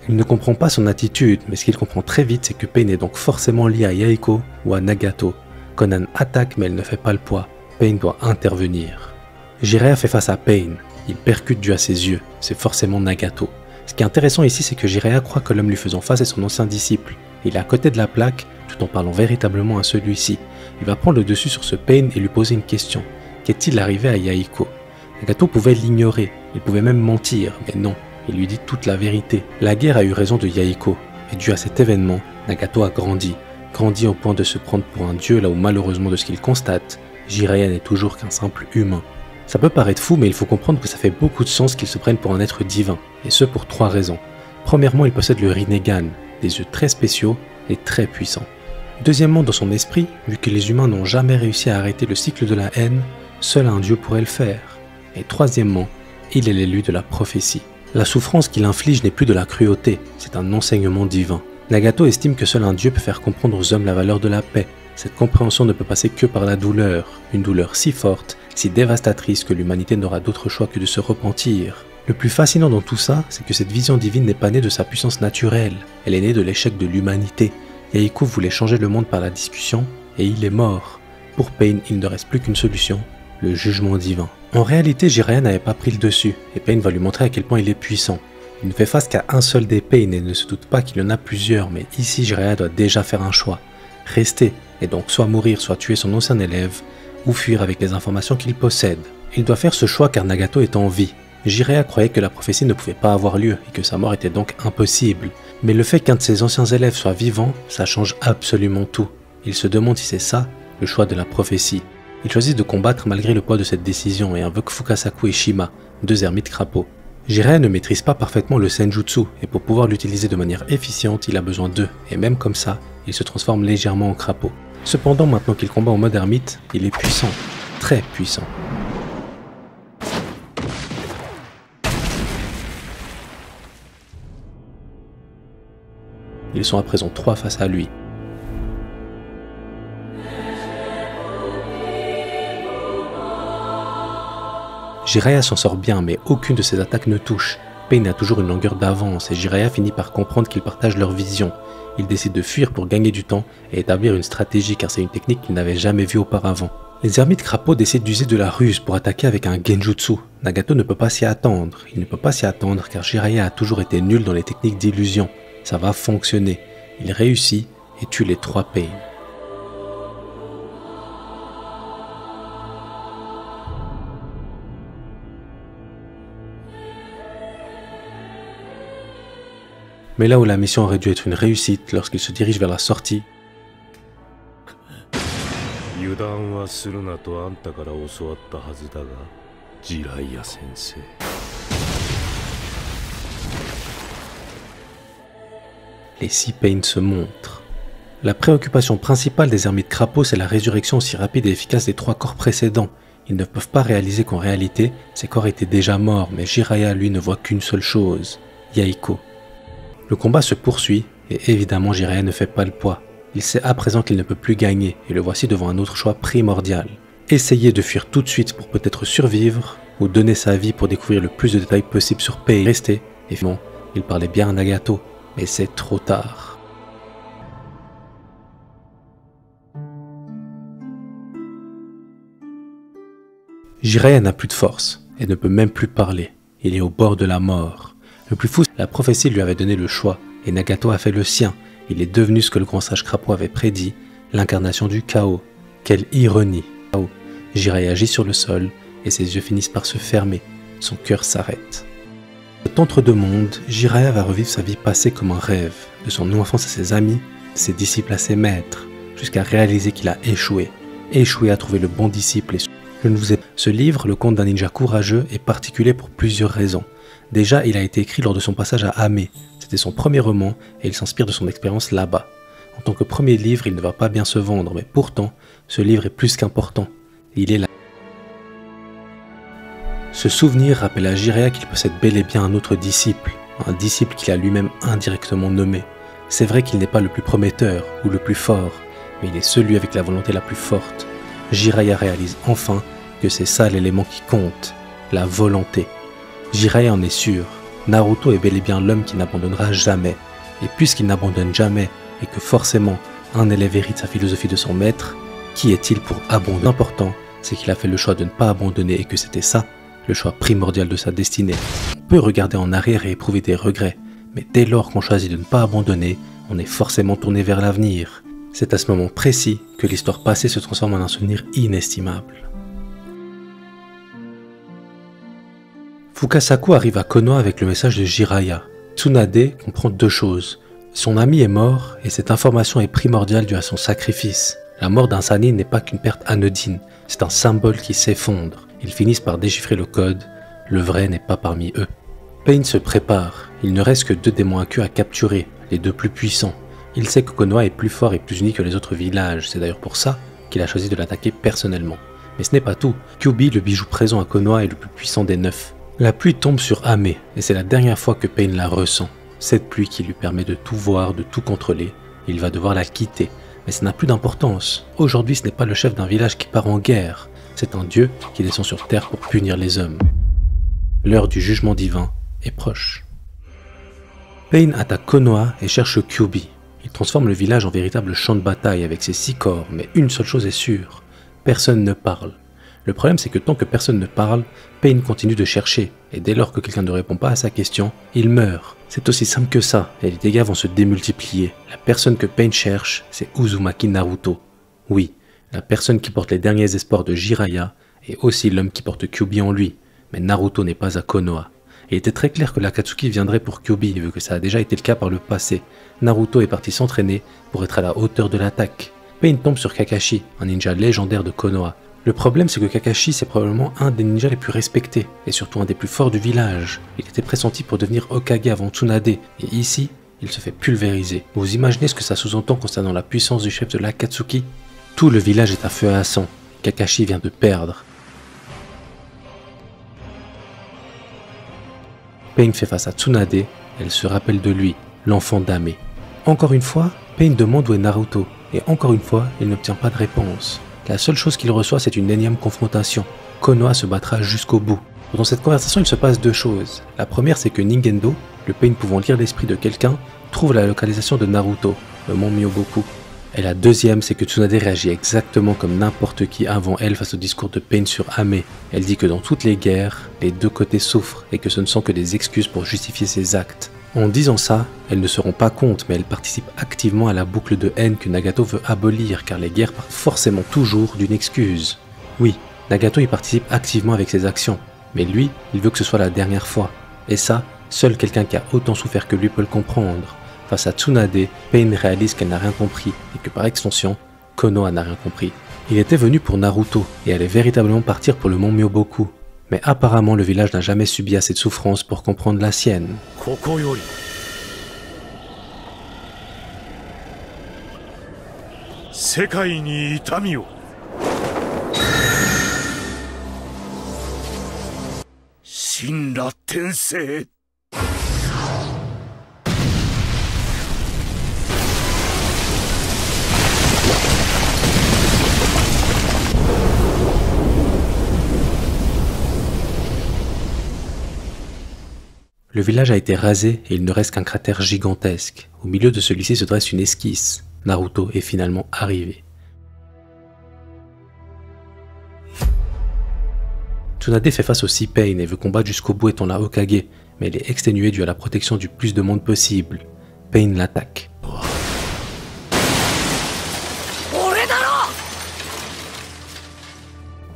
Il ne comprend pas son attitude, mais ce qu'il comprend très vite, c'est que Pain est donc forcément lié à Yahiko ou à Nagato. Conan attaque, mais elle ne fait pas le poids. Pain doit intervenir. Jiraiya fait face à Pain. Il percute dû à ses yeux. C'est forcément Nagato. Ce qui est intéressant ici, c'est que Jiraiya croit que l'homme lui faisant face est son ancien disciple. Il est à côté de la plaque, tout en parlant véritablement à celui-ci. Il va prendre le dessus sur ce Pain et lui poser une question. Qu'est-il arrivé à Yahiko? Nagato pouvait l'ignorer, il pouvait même mentir, mais non, il lui dit toute la vérité. La guerre a eu raison de Yahiko, et dû à cet événement, Nagato a grandi au point de se prendre pour un dieu là où malheureusement de ce qu'il constate, Jiraiya n'est toujours qu'un simple humain. Ça peut paraître fou, mais il faut comprendre que ça fait beaucoup de sens qu'il se prenne pour un être divin, et ce pour 3 raisons. Premièrement, il possède le Rinnegan, des yeux très spéciaux et très puissants. Deuxièmement, dans son esprit, vu que les humains n'ont jamais réussi à arrêter le cycle de la haine, seul un dieu pourrait le faire. Et troisièmement, il est l'élu de la prophétie. La souffrance qu'il inflige n'est plus de la cruauté, c'est un enseignement divin. Nagato estime que seul un dieu peut faire comprendre aux hommes la valeur de la paix. Cette compréhension ne peut passer que par la douleur, une douleur si forte, si dévastatrice que l'humanité n'aura d'autre choix que de se repentir. Le plus fascinant dans tout ça, c'est que cette vision divine n'est pas née de sa puissance naturelle, elle est née de l'échec de l'humanité. Yahiko voulait changer le monde par la discussion, et il est mort. Pour Pain, il ne reste plus qu'une solution, le jugement divin. En réalité, Jiraiya n'avait pas pris le dessus, et Pain va lui montrer à quel point il est puissant. Il ne fait face qu'à un seul des Pain et ne se doute pas qu'il y en a plusieurs, mais ici Jiraiya doit déjà faire un choix. Rester, et donc soit mourir, soit tuer son ancien élève, ou fuir avec les informations qu'il possède. Il doit faire ce choix car Nagato est en vie. Jiraiya croyait que la prophétie ne pouvait pas avoir lieu et que sa mort était donc impossible. Mais le fait qu'un de ses anciens élèves soit vivant, ça change absolument tout. Il se demande si c'est ça, le choix de la prophétie. Il choisit de combattre malgré le poids de cette décision et invoque Fukasaku et Shima, 2 ermites crapauds. Jiraiya ne maîtrise pas parfaitement le Senjutsu et pour pouvoir l'utiliser de manière efficiente, il a besoin d'eux et même comme ça, il se transforme légèrement en crapaud. Cependant, maintenant qu'il combat en mode ermite, il est puissant, très puissant. Ils sont à présent 3 face à lui. Jiraiya s'en sort bien, mais aucune de ses attaques ne touche. Pain a toujours une longueur d'avance et Jiraiya finit par comprendre qu'ils partagent leur vision. Il décide de fuir pour gagner du temps et établir une stratégie car c'est une technique qu'il n'avait jamais vue auparavant. Les ermites crapauds décident d'user de la ruse pour attaquer avec un genjutsu. Nagato ne peut pas s'y attendre. Il ne peut pas s'y attendre car Jiraiya a toujours été nul dans les techniques d'illusion. Ça va fonctionner. Il réussit et tue les 3 Pain. Mais là où la mission aurait dû être une réussite, lorsqu'il se dirige vers la sortie, les 6 Pain se montrent. La préoccupation principale des ermites crapauds, c'est la résurrection aussi rapide et efficace des 3 corps précédents. Ils ne peuvent pas réaliser qu'en réalité, ces corps étaient déjà morts, mais Jiraiya, lui, ne voit qu'une seule chose, Yahiko. Le combat se poursuit, et évidemment Jiraiya ne fait pas le poids. Il sait à présent qu'il ne peut plus gagner, et le voici devant un autre choix primordial. Essayer de fuir tout de suite pour peut-être survivre, ou donner sa vie pour découvrir le plus de détails possible sur Pain. Rester, et finalement, il parlait bien à Nagato, mais c'est trop tard. Jiraiya n'a plus de force, et ne peut même plus parler. Il est au bord de la mort. Le plus fou, la prophétie lui avait donné le choix, et Nagato a fait le sien. Il est devenu ce que le grand sage crapaud avait prédit, l'incarnation du chaos. Quelle ironie! Jiraiya agit sur le sol, et ses yeux finissent par se fermer. Son cœur s'arrête. Entre 2 mondes, Jiraiya va revivre sa vie passée comme un rêve, de son enfance à ses amis, de ses disciples à ses maîtres, jusqu'à réaliser qu'il a échoué à trouver le bon disciple. Ce livre, le conte d'un ninja courageux, est particulier pour plusieurs raisons. Déjà, il a été écrit lors de son passage à Ame. C'était son premier roman et il s'inspire de son expérience là-bas. En tant que premier livre, il ne va pas bien se vendre, mais pourtant, ce livre est plus qu'important. Il est là. Ce souvenir rappelle à Jiraiya qu'il possède bel et bien un autre disciple, un disciple qu'il a lui-même indirectement nommé. C'est vrai qu'il n'est pas le plus prometteur ou le plus fort, mais il est celui avec la volonté la plus forte. Jiraiya réalise enfin que c'est ça l'élément qui compte, la volonté. Jiraiya en est sûr, Naruto est bel et bien l'homme qui n'abandonnera jamais. Et puisqu'il n'abandonne jamais, et que forcément un élève hérite sa philosophie de son maître, qui est-il pour abandonner? L'important, c'est qu'il a fait le choix de ne pas abandonner et que c'était ça, le choix primordial de sa destinée. On peut regarder en arrière et éprouver des regrets, mais dès lors qu'on choisit de ne pas abandonner, on est forcément tourné vers l'avenir. C'est à ce moment précis que l'histoire passée se transforme en un souvenir inestimable. Fukasaku arrive à Konoha avec le message de Jiraiya. Tsunade comprend deux choses. Son ami est mort et cette information est primordiale due à son sacrifice. La mort d'un Sannin n'est pas qu'une perte anodine, c'est un symbole qui s'effondre. Ils finissent par déchiffrer le code, le vrai n'est pas parmi eux. Pain se prépare, il ne reste que 2 démons AQ à capturer, les 2 plus puissants. Il sait que Konoha est plus fort et plus uni que les autres villages, c'est d'ailleurs pour ça qu'il a choisi de l'attaquer personnellement. Mais ce n'est pas tout, Kyuubi, le bijou présent à Konoha, est le plus puissant des 9. La pluie tombe sur Ame, et c'est la dernière fois que Pain la ressent. Cette pluie qui lui permet de tout voir, de tout contrôler, il va devoir la quitter. Mais ça n'a plus d'importance. Aujourd'hui, ce n'est pas le chef d'un village qui part en guerre, c'est un dieu qui descend sur terre pour punir les hommes. L'heure du jugement divin est proche. Pain attaque Konoha et cherche Kyuubi. Il transforme le village en véritable champ de bataille avec ses 6 corps, mais une seule chose est sûre, personne ne parle. Le problème c'est que tant que personne ne parle, Pain continue de chercher, et dès lors que quelqu'un ne répond pas à sa question, il meurt. C'est aussi simple que ça, et les dégâts vont se démultiplier. La personne que Pain cherche, c'est Uzumaki Naruto. Oui, la personne qui porte les derniers espoirs de Jiraiya, est aussi l'homme qui porte Kyuubi en lui, mais Naruto n'est pas à Konoha. Il était très clair que l'Akatsuki viendrait pour Kyuubi, vu que ça a déjà été le cas par le passé. Naruto est parti s'entraîner pour être à la hauteur de l'attaque. Pain tombe sur Kakashi, un ninja légendaire de Konoha. Le problème c'est que Kakashi c'est probablement un des ninjas les plus respectés, et surtout un des plus forts du village. Il était pressenti pour devenir Hokage avant Tsunade, et ici, il se fait pulvériser. Vous imaginez ce que ça sous-entend concernant la puissance du chef de l'Akatsuki? Tout le village est à feu et à sang. Kakashi vient de perdre. Pain fait face à Tsunade, elle se rappelle de lui, l'enfant d'Ame. Encore une fois, Pain demande où est Naruto, et encore une fois, il n'obtient pas de réponse. La seule chose qu'il reçoit, c'est une énième confrontation. Konoha se battra jusqu'au bout. Dans cette conversation, il se passe 2 choses. La première, c'est que Ningendo, le Pain pouvant lire l'esprit de quelqu'un, trouve la localisation de Naruto, le mont Myoboku. Et la deuxième, c'est que Tsunade réagit exactement comme n'importe qui avant elle face au discours de Pain sur Ame. Elle dit que dans toutes les guerres, les 2 côtés souffrent et que ce ne sont que des excuses pour justifier ses actes. En disant ça, elles ne se rendent pas compte, mais elles participent activement à la boucle de haine que Nagato veut abolir, car les guerres partent forcément toujours d'une excuse. Oui, Nagato y participe activement avec ses actions, mais lui, il veut que ce soit la dernière fois. Et ça, seul quelqu'un qui a autant souffert que lui peut le comprendre. Face à Tsunade, Pain réalise qu'elle n'a rien compris, et que par extension, Konoha n'a rien compris. Il était venu pour Naruto, et allait véritablement partir pour le mont Myoboku. Mais apparemment le village n'a jamais subi assez de souffrance pour comprendre la sienne. Le village a été rasé et il ne reste qu'un cratère gigantesque. Au milieu de celui-ci se dresse une esquisse. Naruto est finalement arrivé. Tsunade fait face au 6 Pain et veut combattre jusqu'au bout étant la Hokage, mais elle est exténuée due à la protection du plus de monde possible. Pain l'attaque.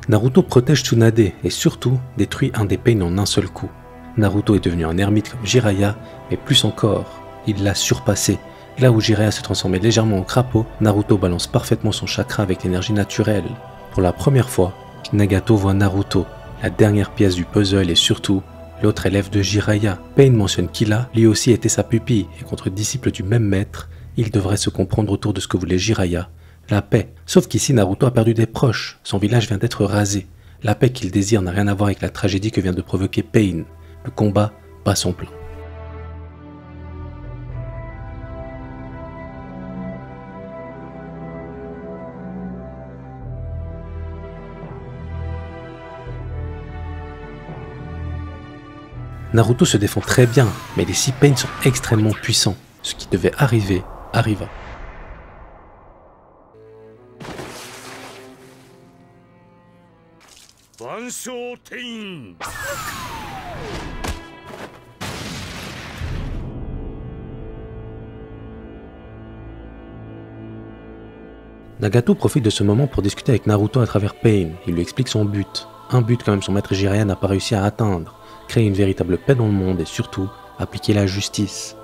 Naruto protège Tsunade et surtout détruit un des Pain en un seul coup. Naruto est devenu un ermite comme Jiraiya, mais plus encore, il l'a surpassé. Là où Jiraiya se transformait légèrement en crapaud, Naruto balance parfaitement son chakra avec l'énergie naturelle. Pour la première fois, Nagato voit Naruto, la dernière pièce du puzzle et surtout, l'autre élève de Jiraiya. Pain mentionne qu'Ila, lui aussi était sa pupille, et qu'entre disciples du même maître, ils devraient se comprendre autour de ce que voulait Jiraiya, la paix. Sauf qu'ici Naruto a perdu des proches, son village vient d'être rasé. La paix qu'il désire n'a rien à voir avec la tragédie que vient de provoquer Pain. Le combat bat son plein. Naruto se défend très bien, mais les 6 Pain sont extrêmement puissants. Ce qui devait arriver, arriva. Nagato profite de ce moment pour discuter avec Naruto à travers Pain. Il lui explique son but. Un but quand même son maître Jiraiya n'a pas réussi à atteindre. Créer une véritable paix dans le monde et surtout, appliquer la justice.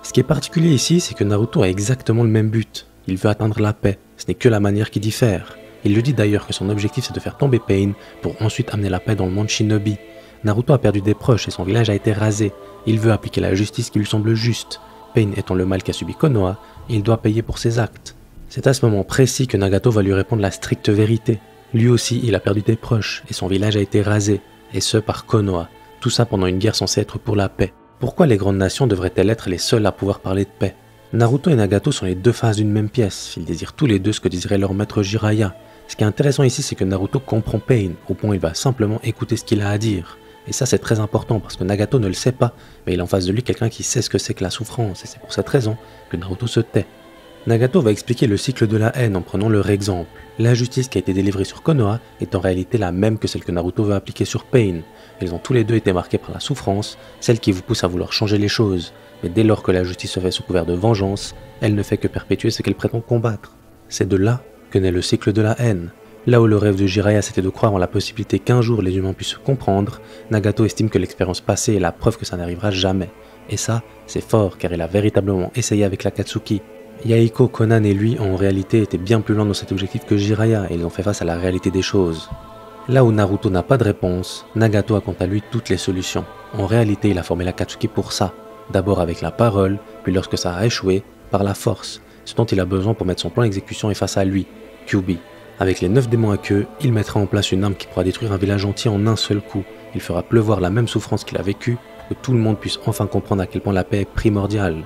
Ce qui est particulier ici, c'est que Naruto a exactement le même but. Il veut atteindre la paix. Ce n'est que la manière qui diffère. Il lui dit d'ailleurs que son objectif c'est de faire tomber Pain pour ensuite amener la paix dans le monde shinobi. Naruto a perdu des proches et son village a été rasé. Il veut appliquer la justice qui lui semble juste. Pain étant le mal qu'a subi Konoha, il doit payer pour ses actes. C'est à ce moment précis que Nagato va lui répondre la stricte vérité. Lui aussi, il a perdu des proches et son village a été rasé, et ce par Konoha. Tout ça pendant une guerre censée être pour la paix. Pourquoi les grandes nations devraient-elles être les seules à pouvoir parler de paix? Naruto et Nagato sont les deux faces d'une même pièce. Ils désirent tous les deux ce que désirait leur maître Jiraiya. Ce qui est intéressant ici, c'est que Naruto comprend Pain, au point où il va simplement écouter ce qu'il a à dire. Et ça, c'est très important parce que Nagato ne le sait pas, mais il a en face de lui quelqu'un qui sait ce que c'est que la souffrance, et c'est pour cette raison que Naruto se tait. Nagato va expliquer le cycle de la haine en prenant leur exemple. L'injustice qui a été délivrée sur Konoha est en réalité la même que celle que Naruto veut appliquer sur Pain. Ils ont tous les deux été marqués par la souffrance, celle qui vous pousse à vouloir changer les choses. Mais dès lors que la justice se fait sous couvert de vengeance, elle ne fait que perpétuer ce qu'elle prétend combattre. C'est de là que naît le cycle de la haine. Là où le rêve de Jiraiya c'était de croire en la possibilité qu'un jour les humains puissent se comprendre, Nagato estime que l'expérience passée est la preuve que ça n'arrivera jamais. Et ça, c'est fort car il a véritablement essayé avec l'Akatsuki. Yahiko, Konan et lui ont en réalité été bien plus loin dans cet objectif que Jiraiya et ils ont fait face à la réalité des choses. Là où Naruto n'a pas de réponse, Nagato a quant à lui toutes les solutions. En réalité, il a formé l'Akatsuki pour ça. D'abord avec la parole, puis lorsque ça a échoué, par la force. Ce dont il a besoin pour mettre son plan d'exécution est face à lui, Kyuubi. Avec les 9 démons à queue, il mettra en place une arme qui pourra détruire un village entier en un seul coup. Il fera pleuvoir la même souffrance qu'il a vécue, pour que tout le monde puisse enfin comprendre à quel point la paix est primordiale.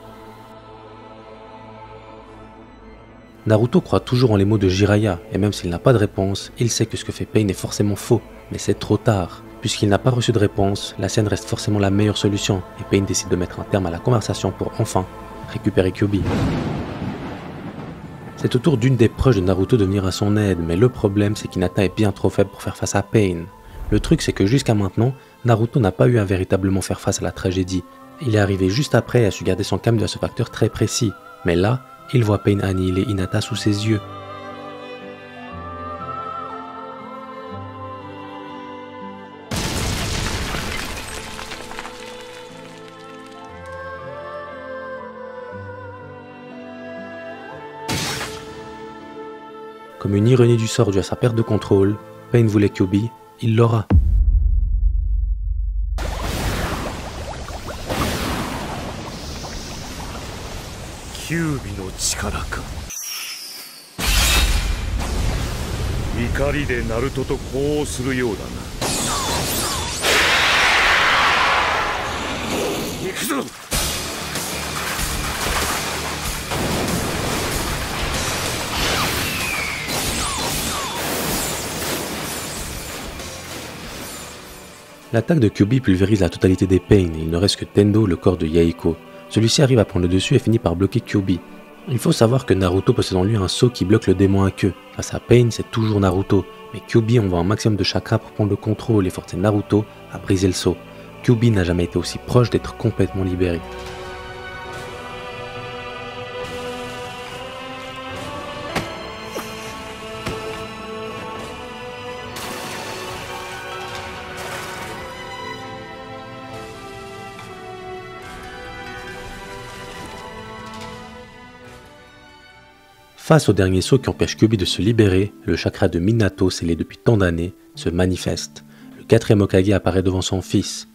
Naruto croit toujours en les mots de Jiraiya, et même s'il n'a pas de réponse, il sait que ce que fait Pain est forcément faux, mais c'est trop tard. Puisqu'il n'a pas reçu de réponse, la scène reste forcément la meilleure solution, et Pain décide de mettre un terme à la conversation pour enfin récupérer Kyuubi. C'est au tour d'une des proches de Naruto de venir à son aide, mais le problème c'est qu'Hinata est bien trop faible pour faire face à Pain. Le truc c'est que jusqu'à maintenant, Naruto n'a pas eu à véritablement faire face à la tragédie. Il est arrivé juste après et a su garder son calme à ce facteur très précis, mais là, il voit Pain annihiler Hinata sous ses yeux. Comme une ironie du sort due à sa perte de contrôle, Pain voulait Kyuubi, il l'aura. Kyuubi no chikara ka. Ikari de Naruto to kou suru you da na. Iku zo! L'attaque de Kyuubi pulvérise la totalité des Pain et il ne reste que Tendo, le corps de Yahiko. Celui-ci arrive à prendre le dessus et finit par bloquer Kyuubi. Il faut savoir que Naruto possède en lui un sceau qui bloque le démon à queue. Face à Pain, c'est toujours Naruto, mais Kyuubi envoie un maximum de chakra pour prendre le contrôle et forcer Naruto à briser le sceau. Kyuubi n'a jamais été aussi proche d'être complètement libéré. Face au dernier sceau qui empêche Kyuubi de se libérer, le chakra de Minato, scellé depuis tant d'années, se manifeste. Le 4e Hokage apparaît devant son fils.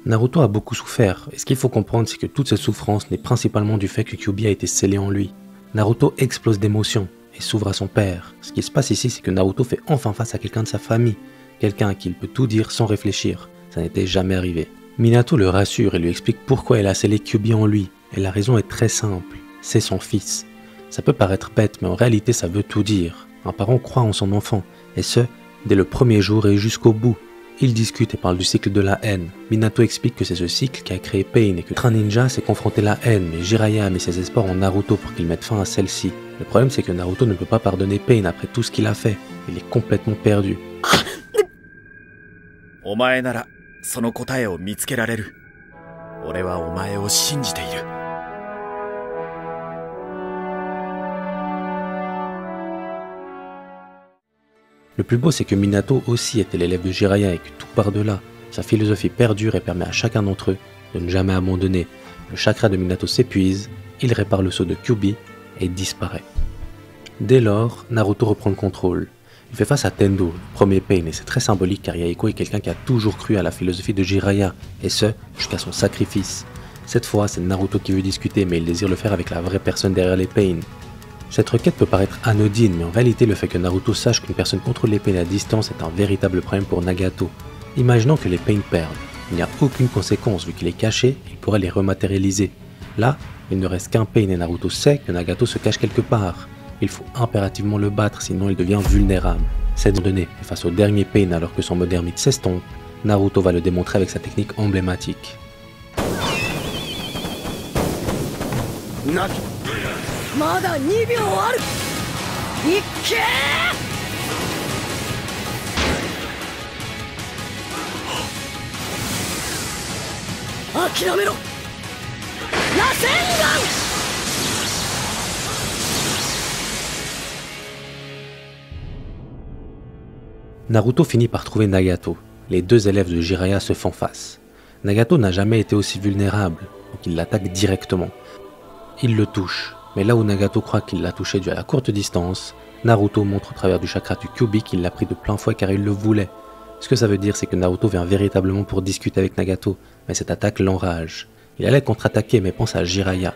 Naruto a beaucoup souffert, et ce qu'il faut comprendre c'est que toute cette souffrance naît principalement du fait que Kyuubi a été scellé en lui. Naruto explose d'émotion et s'ouvre à son père. Ce qui se passe ici c'est que Naruto fait enfin face à quelqu'un de sa famille, quelqu'un à qui il peut tout dire sans réfléchir, ça n'était jamais arrivé. Minato le rassure et lui explique pourquoi elle a scellé Kyuubi en lui, et la raison est très simple. C'est son fils. Ça peut paraître bête, mais en réalité ça veut tout dire. Un parent croit en son enfant, et ce, dès le premier jour et jusqu'au bout. Ils discutent et parlent du cycle de la haine. Minato explique que c'est ce cycle qui a créé Pain et que un ninja s'est confronté à la haine, mais Jiraiya a mis ses espoirs en Naruto pour qu'il mette fin à celle-ci. Le problème c'est que Naruto ne peut pas pardonner Pain après tout ce qu'il a fait. Il est complètement perdu. お前ならその答えを見つけられる。俺はお前を信じている。Le plus beau c'est que Minato aussi était l'élève de Jiraiya et que tout part de là. Sa philosophie perdure et permet à chacun d'entre eux de ne jamais abandonner. Le chakra de Minato s'épuise, il répare le sceau de Kyuubi et disparaît. Dès lors, Naruto reprend le contrôle. Il fait face à Tendo, le premier Pain, et c'est très symbolique car Yahiko est quelqu'un qui a toujours cru à la philosophie de Jiraiya, et ce, jusqu'à son sacrifice. Cette fois, c'est Naruto qui veut discuter, mais il désire le faire avec la vraie personne derrière les Pain. Cette requête peut paraître anodine, mais en réalité le fait que Naruto sache qu'une personne contrôle les Pain à distance est un véritable problème pour Nagato. Imaginons que les Pain perdent. Il n'y a aucune conséquence vu qu'il est caché, il pourrait les rematérialiser. Là, il ne reste qu'un Pain et Naruto sait que Nagato se cache quelque part. Il faut impérativement le battre, sinon il devient vulnérable. Cette donnée, et face au dernier Pain alors que son mode ermite s'estompe, Naruto va le démontrer avec sa technique emblématique. Naruto finit par trouver Nagato. Les deux élèves de Jiraiya se font face. Nagato n'a jamais été aussi vulnérable, donc il l'attaque directement. Il le touche, mais là où Nagato croit qu'il l'a touché dû à la courte distance, Naruto montre au travers du chakra du Kyuubi qu'il l'a pris de plein fouet car il le voulait. Ce que ça veut dire c'est que Naruto vient véritablement pour discuter avec Nagato, mais cette attaque l'enrage. Il allait contre-attaquer mais pense à Jiraiya.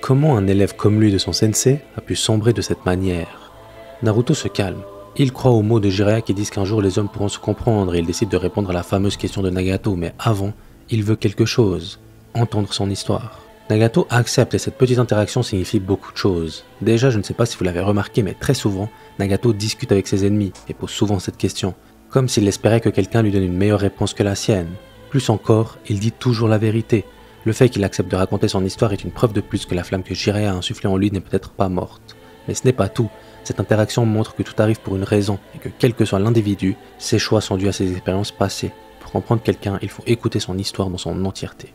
Comment un élève comme lui de son sensei a pu sombrer de cette manière? Naruto se calme. Il croit aux mots de Jiraiya qui disent qu'un jour les hommes pourront se comprendre et il décide de répondre à la fameuse question de Nagato, mais avant, il veut quelque chose, entendre son histoire. Nagato accepte et cette petite interaction signifie beaucoup de choses. Déjà, je ne sais pas si vous l'avez remarqué, mais très souvent, Nagato discute avec ses ennemis et pose souvent cette question, comme s'il espérait que quelqu'un lui donne une meilleure réponse que la sienne. Plus encore, il dit toujours la vérité. Le fait qu'il accepte de raconter son histoire est une preuve de plus que la flamme que Jiraiya a insufflée en lui n'est peut-être pas morte. Mais ce n'est pas tout. Cette interaction montre que tout arrive pour une raison et que quel que soit l'individu, ses choix sont dus à ses expériences passées. Pour comprendre quelqu'un, il faut écouter son histoire dans son entièreté.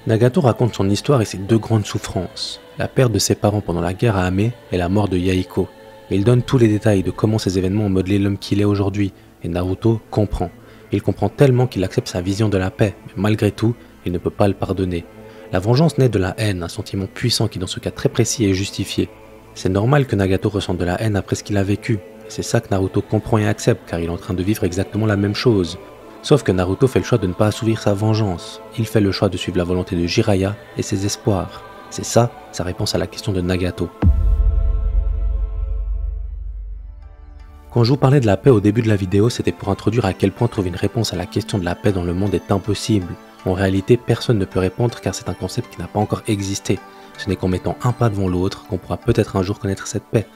Nagato raconte son histoire et ses deux grandes souffrances, la perte de ses parents pendant la guerre à Ame et la mort de Yahiko. Il donne tous les détails de comment ces événements ont modelé l'homme qu'il est aujourd'hui, et Naruto comprend. Il comprend tellement qu'il accepte sa vision de la paix, mais malgré tout, il ne peut pas le pardonner. La vengeance naît de la haine, un sentiment puissant qui dans ce cas très précis est justifié. C'est normal que Nagato ressente de la haine après ce qu'il a vécu, et c'est ça que Naruto comprend et accepte car il est en train de vivre exactement la même chose. Sauf que Naruto fait le choix de ne pas assouvir sa vengeance, il fait le choix de suivre la volonté de Jiraiya et ses espoirs. C'est ça, sa réponse à la question de Nagato. Quand je vous parlais de la paix au début de la vidéo, c'était pour introduire à quel point trouver une réponse à la question de la paix dans le monde est impossible. En réalité, personne ne peut répondre car c'est un concept qui n'a pas encore existé. Ce n'est qu'en mettant un pas devant l'autre qu'on pourra peut-être un jour connaître cette paix.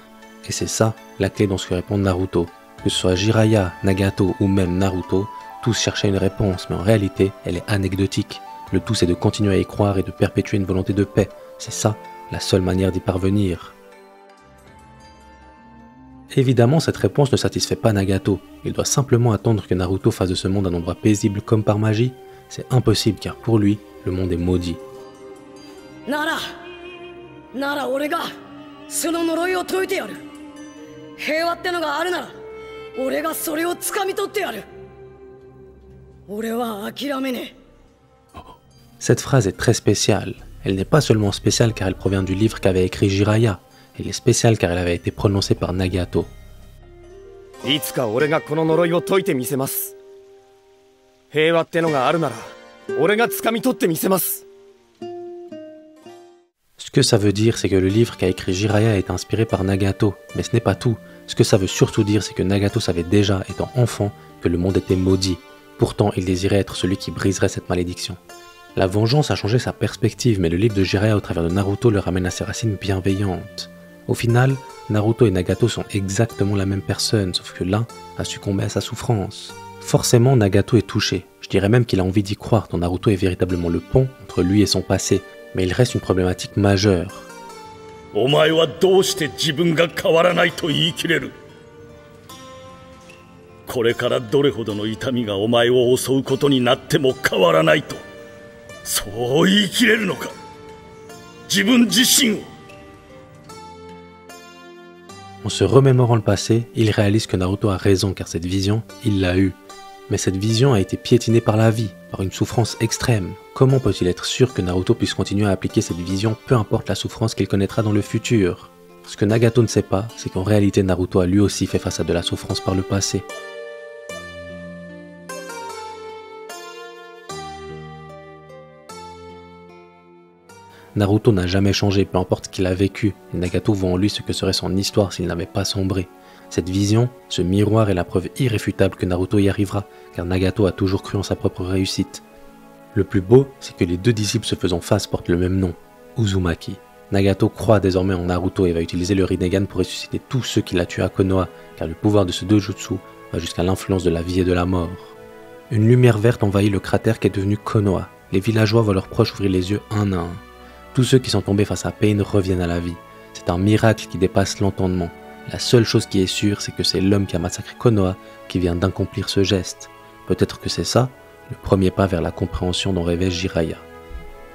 Et c'est ça, la clé dans ce que répond Naruto. Que ce soit Jiraiya, Nagato ou même Naruto, tous cherchaient une réponse, mais en réalité, elle est anecdotique. Le tout c'est de continuer à y croire et de perpétuer une volonté de paix. C'est ça, la seule manière d'y parvenir. Évidemment, cette réponse ne satisfait pas Nagato. Il doit simplement attendre que Naruto fasse de ce monde un endroit paisible comme par magie. C'est impossible car pour lui, le monde est maudit. Nara, なら俺がその呪いを解いてやる。平和ってのがあるなら俺がそれを掴み取ってやる。俺は諦めねえ。Cette phrase est très spéciale. Elle n'est pas seulement spéciale car elle provient du livre qu'avait écrit Jiraiya. Elle est spéciale car elle avait été prononcée par Nagato. いつか俺がこの呪いを解いてみせます。平和ってのがあるなら俺が掴み取ってみせます。Ce que ça veut dire, c'est que le livre qu'a écrit Jiraiya est inspiré par Nagato, mais ce n'est pas tout. Ce que ça veut surtout dire, c'est que Nagato savait déjà, étant enfant, que le monde était maudit. Pourtant, il désirait être celui qui briserait cette malédiction. La vengeance a changé sa perspective, mais le livre de Jiraiya au travers de Naruto le ramène à ses racines bienveillantes. Au final, Naruto et Nagato sont exactement la même personne, sauf que l'un a succombé à sa souffrance. Forcément, Nagato est touché. Je dirais même qu'il a envie d'y croire, tant Naruto est véritablement le pont entre lui et son passé. Mais il reste une problématique majeure. お前はどうして自分が変わらないと言い切れる？これからどれほどの痛みがお前を襲うことになっても変わらないと、そう言い切れるのか？自分自身を。En se remémorant le passé, il réalise que Naruto a raison car cette vision, il l'a eue. Mais cette vision a été piétinée par la vie, par une souffrance extrême. Comment peut-il être sûr que Naruto puisse continuer à appliquer cette vision peu importe la souffrance qu'il connaîtra dans le futur? Ce que Nagato ne sait pas, c'est qu'en réalité Naruto a lui aussi fait face à de la souffrance par le passé. Naruto n'a jamais changé, peu importe ce qu'il a vécu, et Nagato voit en lui ce que serait son histoire s'il n'avait pas sombré. Cette vision, ce miroir est la preuve irréfutable que Naruto y arrivera, car Nagato a toujours cru en sa propre réussite. Le plus beau, c'est que les deux disciples se faisant face portent le même nom, Uzumaki. Nagato croit désormais en Naruto et va utiliser le Rinnegan pour ressusciter tous ceux qu'il a tués à Konoha, car le pouvoir de ce dojutsu va jusqu'à l'influence de la vie et de la mort. Une lumière verte envahit le cratère qui est devenu Konoha. Les villageois voient leurs proches ouvrir les yeux un à un. Tous ceux qui sont tombés face à Pain reviennent à la vie. C'est un miracle qui dépasse l'entendement. La seule chose qui est sûre, c'est que c'est l'homme qui a massacré Konoha qui vient d'accomplir ce geste. Peut-être que c'est ça, le premier pas vers la compréhension dont rêvait Jiraiya.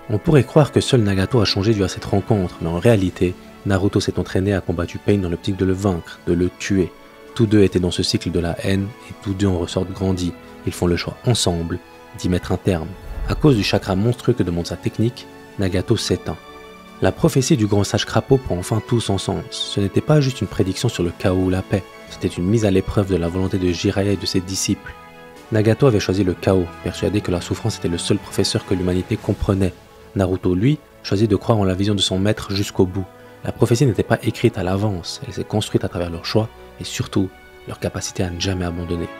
On pourrait croire que seul Nagato a changé dû à cette rencontre, mais en réalité, Naruto s'est entraîné à combattre Pain dans l'optique de le vaincre, de le tuer. Tous deux étaient dans ce cycle de la haine, et tous deux en ressortent grandis. Ils font le choix ensemble d'y mettre un terme. À cause du chakra monstrueux que demande sa technique, Nagato s'éteint. La prophétie du grand sage crapaud prend enfin tout son sens. Ce n'était pas juste une prédiction sur le chaos ou la paix, c'était une mise à l'épreuve de la volonté de Jiraiya et de ses disciples. Nagato avait choisi le chaos, persuadé que la souffrance était le seul professeur que l'humanité comprenait. Naruto, lui, choisit de croire en la vision de son maître jusqu'au bout. La prophétie n'était pas écrite à l'avance, elle s'est construite à travers leurs choix et surtout leur capacité à ne jamais abandonner. «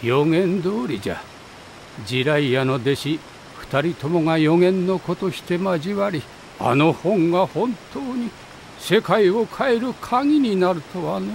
予言通りじゃ。ジライアの弟子二人ともが予言の子として交わり、あの本が本当に世界を変える鍵になるとはのう。